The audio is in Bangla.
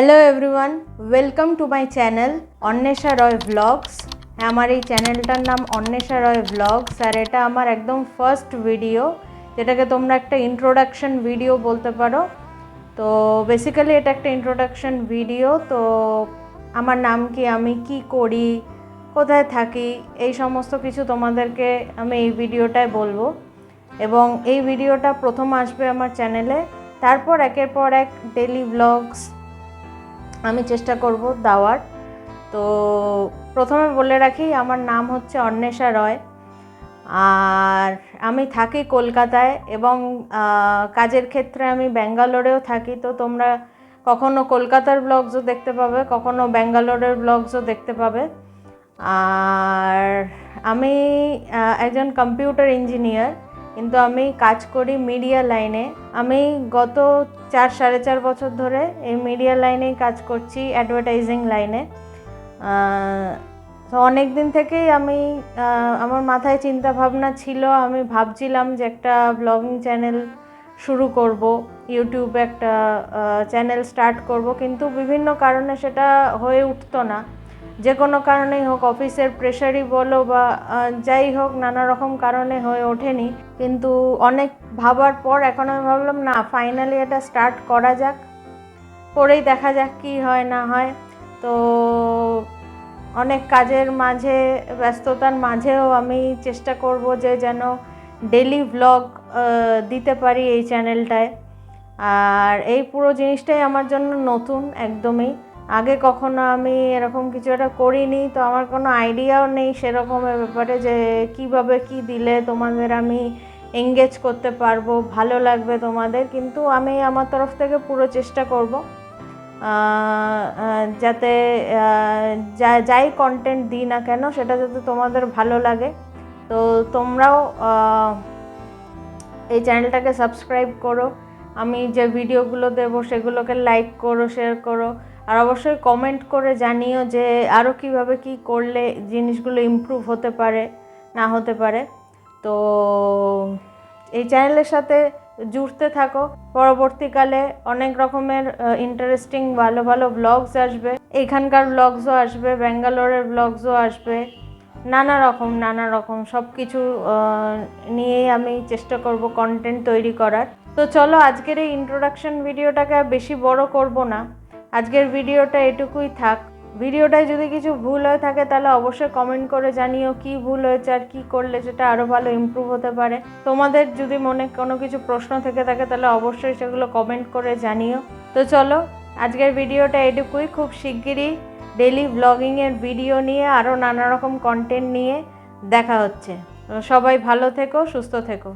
Hello everyone, welcome to my channel Anwesha Roy vlogs. हमारे चैनलटार नाम अन्वेषा रॉय व्लॉग्स और এটা আমার একদম ফার্স্ট ভিডিও, যেটাকে তোমরা একটা ইন্ট্রোডাকশন ভিডিও বলতে পারো। তো বেসিক্যালি এটা একটা ইন্ট্রোডাকশন ভিডিও। তো আমার নাম কি, আমি কি করি, কোথায় থাকি, এই সমস্ত কিছু তোমাদেরকে আমি এই ভিডিওটায় বলবো। এবং এই ভিডিওটা প্রথম আসবে আমার চ্যানেলে, তারপর একের পর এক ডেলি ব্লগস আমি চেষ্টা করব দেওয়ার। তো প্রথমে বলে রাখি, আমার নাম হচ্ছে अन्वेषा রয় আর আমি থাকি কলকাতায় এবং কাজের ক্ষেত্রে আমি ব্যাঙ্গালোরেও থাকি। তো তোমরা কখনো কলকাতার ব্লগসও দেখতে পাবে, কখনো ব্যাঙ্গালোরের ব্লগসও দেখতে পাবে। আর আমি একজন কম্পিউটার ইঞ্জিনিয়ার, কিন্তু আমি কাজ করি মিডিয়া লাইনে। আমি গত 4-4.5 বছর ধরে এই মিডিয়া লাইনেই কাজ করছি, অ্যাডভার্টাইজিং লাইনে। তো অনেক দিন থেকেই আমি আমার মাথায় চিন্তা ভাবনা ছিল, আমি ভাবছিলাম যে একটা ব্লগিং চ্যানেল শুরু করব, ইউটিউবে একটা চ্যানেল স্টার্ট করব, কিন্তু বিভিন্ন কারণে সেটা হয়ে উঠতো না। যে কোনো কারণেই হোক, অফিসের প্রেশারই বলো বা যাই হোক, নানা রকম কারণে হয়ে ওঠেনি। কিন্তু অনেক ভাবার পর এখন আমি ভাবলাম না, ফাইনালি এটা স্টার্ট করা যাক, করেই দেখা যাক কি হয় না হয়। তো অনেক কাজের মাঝে, ব্যস্ততার মাঝেও আমি চেষ্টা করব যে যেন ডেলি ব্লগ দিতে পারি এই চ্যানেলটায়। আর এই পুরো জিনিসটাই আমার জন্য নতুন একদমই। আগে কখনো আমি এরকম কিছু একটা করিনি, তো আমার কোনো আইডিয়াও নেই সেরকমের ব্যাপারে যে কিভাবে কি দিলে তোমাদের আমি এঙ্গেজ করতে পারবো, ভালো লাগবে তোমাদের। কিন্তু আমি আমার তরফ থেকে পুরো চেষ্টা করব যাতে যাই কন্টেন্ট দিই না কেন সেটা যাতে তোমাদের ভালো লাগে। তো তোমরাও এই চ্যানেলটাকে সাবস্ক্রাইব করো, আমি যে ভিডিওগুলো দেবো সেগুলোকে লাইক করো, শেয়ার করো, আর অবশ্যই কমেন্ট করে জানিও যে আরও কীভাবে কী করলে জিনিসগুলো ইমপ্রুভ হতে পারে, না হতে পারে। তো এই চ্যানেলের সাথে জুড়তে থাকো। পরবর্তীকালে অনেক রকমের ইন্টারেস্টিং ভালো ভালো ব্লগস আসবে, এখানকার ব্লগসও আসবে, ব্যাঙ্গালোরের ব্লগসও আসবে, নানা রকম সব কিছু নিয়েই আমি চেষ্টা করব কন্টেন্ট তৈরি করার। তো চলো, আজকের এই ইন্ট্রোডাকশন ভিডিওটাকে বেশি বড় করব না, আজকের ভিডিওটা এটুকুই থাক। ভিডিওটায় যদি কিছু ভুল হয়ে থাকে তাহলে অবশ্যই কমেন্ট করে জানিও কি ভুল হয়েছে আর কি করলে সেটা আরও ভালো ইমপ্রুভ হতে পারে। তোমাদের যদি মনে কোনো কিছু প্রশ্ন থেকে থাকে তাহলে অবশ্যই সেগুলো কমেন্ট করে জানিও। তো চলো, আজকের ভিডিওটা এটুকুই। খুব শিগগিরই ডেলি ব্লগিংয়ের ভিডিও নিয়ে, আরও নানা রকম কন্টেন্ট নিয়ে দেখা হচ্ছে। সবাই ভালো থেকো, সুস্থ থেকো।